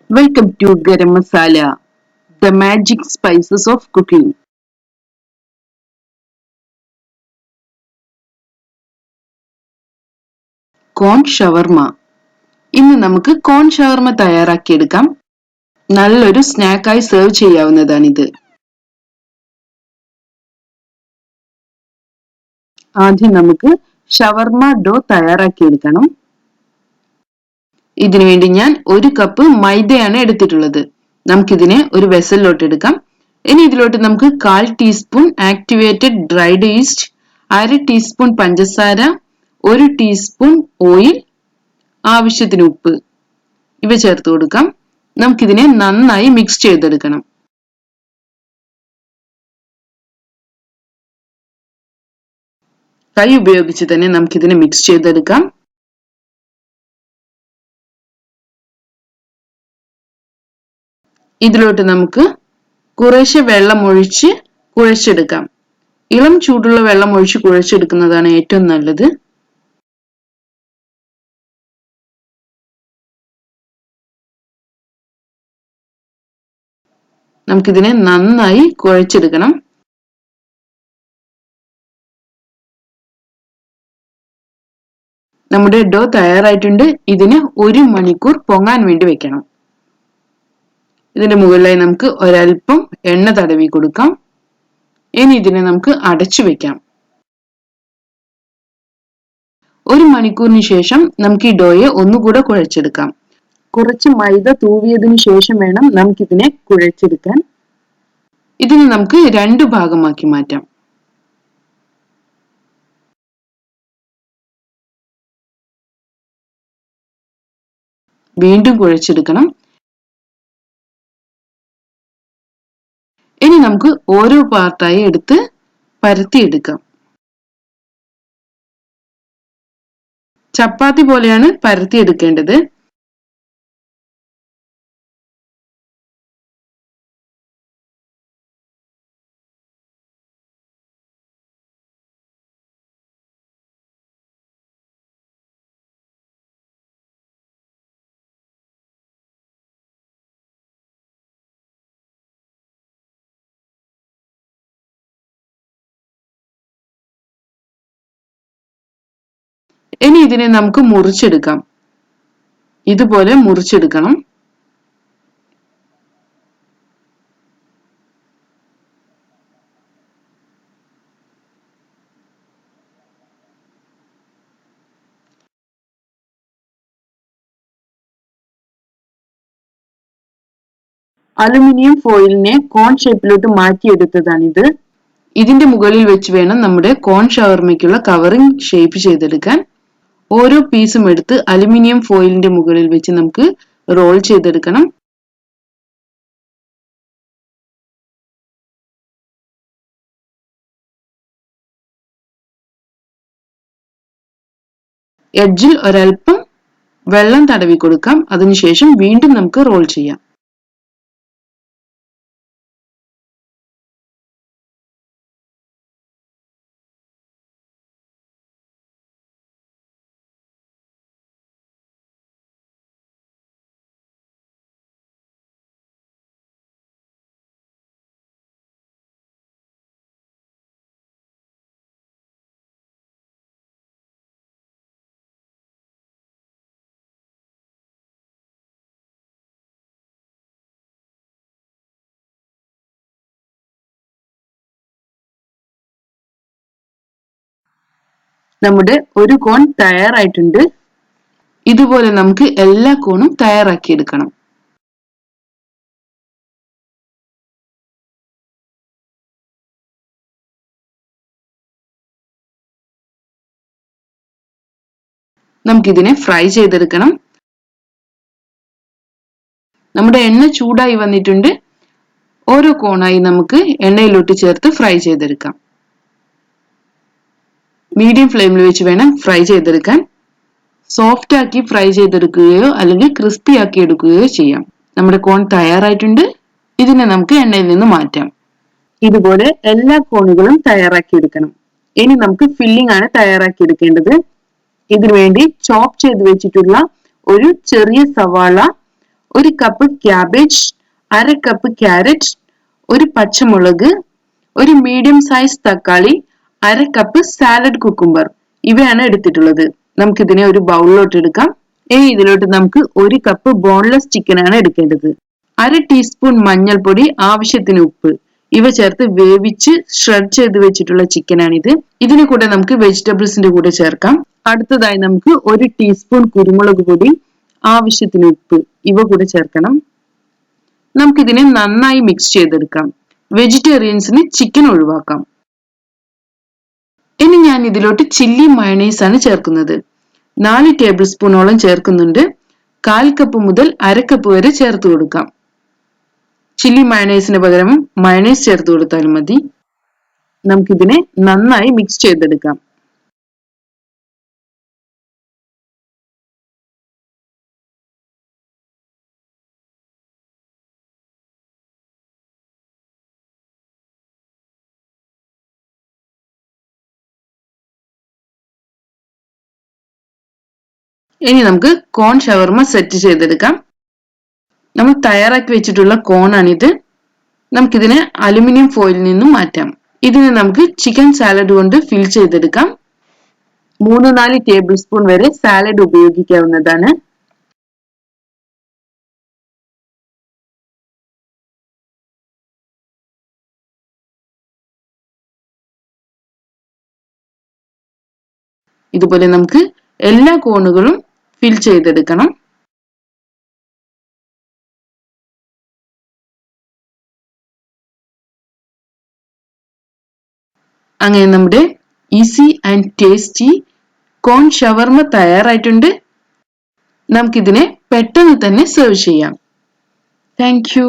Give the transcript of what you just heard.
Welcome to Garam Masala, the magic spices of cooking. കോൺ ഷവർമ. ഇന്ന് നമുക്ക് കോൺ ഷവർമ തയ്യാറാക്കിയെടുക്കാം. നല്ലൊരു സ്നാക്കായി സെർവ് ചെയ്യാവുന്നതാണിത്. ആദ്യം നമുക്ക് ഷവർമ ഡോ തയ്യാറാക്കിയെടുക്കണം. ഇതിനുവേണ്ടി ഞാൻ 1 കപ്പ് മൈദയാണ് എടുത്തിട്ടുള്ളത്. നമുക്കിതിനെ ഒരു വെസലിലോട്ട് എടുക്കാം. ഇനി ഇതിലോട്ട് നമുക്ക് 1/4 teaspoon activated dried east, 1/2 teaspoon പഞ്ചസാര, 1 ടീസ്പൂൺ ഓയിൽ, ആവശ്യത്തിന് ഉപ്പ് ഇവ ചേർത്ത് കൊടുക്കാം. നമുക്കിതിനെ നന്നായി മിക്സ് ചെയ്തെടുക്കണം. കൈ ഉപയോഗിച്ച് തന്നെ നമുക്കിതിനെ മിക്സ് ചെയ്തെടുക്കാം. ഇതിലോട്ട് നമുക്ക് കുറേശ്ശെ വെള്ളം ഒഴിച്ച് കുഴച്ചെടുക്കാം. ഇളം ചൂടുള്ള വെള്ളം ഒഴിച്ച് കുഴച്ചെടുക്കുന്നതാണ് ഏറ്റവും നല്ലത്. നമുക്കിതിനെ നന്നായി കുഴച്ചെടുക്കണം. നമ്മുടെ ഡോ തയ്യാറായിട്ടുണ്ട്. ഇതിന് 1 മണിക്കൂർ പൊങ്ങാൻ വേണ്ടി വെക്കണം. ഇതിന്റെ മുകളിലായി നമുക്ക് ഒരൽപ്പം എണ്ണ തടവി കൊടുക്കാം. ഇനി ഇതിനെ നമുക്ക് അടച്ചു വെക്കാം. 1 മണിക്കൂറിന് ശേഷം നമുക്ക് ഈ ഡോയെ ഒന്നുകൂടെ കുഴച്ചെടുക്കാം. കുറച്ച് മൈദ തൂവിയതിനു ശേഷം വേണം നമുക്കിതിനെ കുഴച്ചെടുക്കാൻ. ഇതിനെ നമുക്ക് 2 ഭാഗമാക്കി മാറ്റാം. വീണ്ടും കുഴച്ചെടുക്കണം. ഇനി നമുക്ക് ഓരോ പാർട്ടായി എടുത്ത് പരത്തിയെടുക്കാം. ചപ്പാത്തി പോലെയാണ് പരത്തിയെടുക്കേണ്ടത്. ഇനി ഇതിനെ നമുക്ക് മുറിച്ചെടുക്കാം. ഇതുപോലെ മുറിച്ചെടുക്കണം. അലുമിനിയം ഫോയിലിനെ കോൺ ഷേപ്പിലോട്ട് മാറ്റിയെടുത്തതാണിത്. ഇതിന്റെ മുകളിൽ വെച്ച് വേണം നമ്മുടെ കോൺ ഷവർമയ്ക്കുള്ള കവറിംഗ് ഷേപ്പ് ചെയ്തെടുക്കാൻ. ഓരോ പീസും എടുത്ത് അലുമിനിയം ഫോയിലിന്റെ മുകളിൽ വെച്ച് നമുക്ക് റോൾ ചെയ്തെടുക്കണം. എഡ്ജിൽ ഒരൽപ്പം വെള്ളം തടവി കൊടുക്കാം. അതിനുശേഷം വീണ്ടും നമുക്ക് റോൾ ചെയ്യാം. നമ്മുടെ ഒരു കോൺ തയ്യാറായിട്ടുണ്ട്. ഇതുപോലെ നമുക്ക് എല്ലാ കോണും തയ്യാറാക്കിയെടുക്കണം. നമുക്കിതിനെ ഫ്രൈ ചെയ്തെടുക്കണം. നമ്മുടെ എണ്ണ ചൂടായി വന്നിട്ടുണ്ട്. ഓരോ കോണായി നമുക്ക് എണ്ണയിലോട്ട് ചേർത്ത് ഫ്രൈ ചെയ്തെടുക്കാം. മീഡിയം ഫ്ലെയിമിൽ വെച്ച് വേണം ഫ്രൈ ചെയ്തെടുക്കാൻ. സോഫ്റ്റ് ആക്കി ഫ്രൈ ചെയ്തെടുക്കുകയോ അല്ലെങ്കിൽ ക്രിസ്പി ആക്കി എടുക്കുകയോ ചെയ്യാം. നമ്മുടെ കോൺ തയ്യാറായിട്ടുണ്ട്. ഇതിനെ നമുക്ക് എണ്ണയിൽ നിന്ന് മാറ്റാം. ഇതുപോലെ എല്ലാ കോണുകളും തയ്യാറാക്കിയെടുക്കണം. ഇനി നമുക്ക് ഫില്ലിംഗ് ആണ് തയ്യാറാക്കിയെടുക്കേണ്ടത്. ഇതിനുവേണ്ടി ചോപ്പ് ചെയ്ത് വെച്ചിട്ടുള്ള ഒരു ചെറിയ സവാള ഒരു കപ്പ് ക്യാബേജ്, അര കപ്പ് ക്യാരറ്റ്, ഒരു പച്ചമുളക്, ഒരു മീഡിയം സൈസ് തക്കാളി, അര കപ്പ് സാലഡ് കുക്കുംബർ ഇവയാണ് എടുത്തിട്ടുള്ളത്. നമുക്കിതിനെ ഒരു ബൗളിലോട്ട് എടുക്കാം. ഇനി ഇതിലോട്ട് നമുക്ക് ഒരു കപ്പ് ബോൺലെസ് ചിക്കൻ ആണ് എടുക്കേണ്ടത്. അര ടീസ്പൂൺ മഞ്ഞൾപ്പൊടി, ആവശ്യത്തിന് ഉപ്പ് ഇവ ചേർത്ത് വേവിച്ച് ഷ്രെഡ് ചെയ്ത് വെച്ചിട്ടുള്ള ചിക്കൻ ആണിത്. ഇതിന് കൂടെ നമുക്ക് വെജിറ്റബിൾസിന്റെ കൂടെ ചേർക്കാം. അടുത്തതായി നമുക്ക് ഒരു ടീസ്പൂൺ കുരുമുളക് പൊടി, ആവശ്യത്തിന് ഉപ്പ് ഇവ കൂടെ ചേർക്കണം. നമുക്കിതിനെ നന്നായി മിക്സ് ചെയ്തെടുക്കാം. വെജിറ്റേറിയൻസിന് ചിക്കൻ ഒഴിവാക്കാം. ഇനി ഞാൻ ഇതിലോട്ട് ചില്ലി മയണൈസ് ആണ് ചേർക്കുന്നത്. 4 ടേബിൾ സ്പൂണോളം ചേർക്കുന്നുണ്ട്. 1/4 കപ്പ് മുതൽ അര കപ്പ് വരെ ചേർത്ത് കൊടുക്കാം. ചില്ലി മയണൈസിന് പകരം മയണൈസ് ചേർത്ത് കൊടുത്താലും മതി. നമുക്കിതിനെ നന്നായി മിക്സ് ചെയ്തെടുക്കാം. ഇനി നമുക്ക് കോൺ ഷവർമ സെറ്റ് ചെയ്തെടുക്കാം. നമ്മൾ തയ്യാറാക്കി വെച്ചിട്ടുള്ള കോൺ ആണിത്. നമുക്കിതിനെ അലുമിനിയം ഫോയിലിൽ നിന്നും മാറ്റാം. ഇതിനെ നമുക്ക് ചിക്കൻ സാലഡ് കൊണ്ട് ഫിൽ ചെയ്തെടുക്കാം. 3-4 ടേബിൾ സ്പൂൺ വരെ സാലഡ് ഉപയോഗിക്കാവുന്നതാണ്. ഇതുപോലെ നമുക്ക് എല്ലാ കോണുകളും ഫിൽ ചെയ്തെടുക്കണം. അങ്ങനെ നമ്മുടെ ഈസി ആൻഡ് ടേസ്റ്റി കോൺ ഷവർമ തയ്യാറായിട്ടുണ്ട്. നമുക്കിതിനെ പെട്ടെന്ന് തന്നെ സെർവ് ചെയ്യാം. Thank you.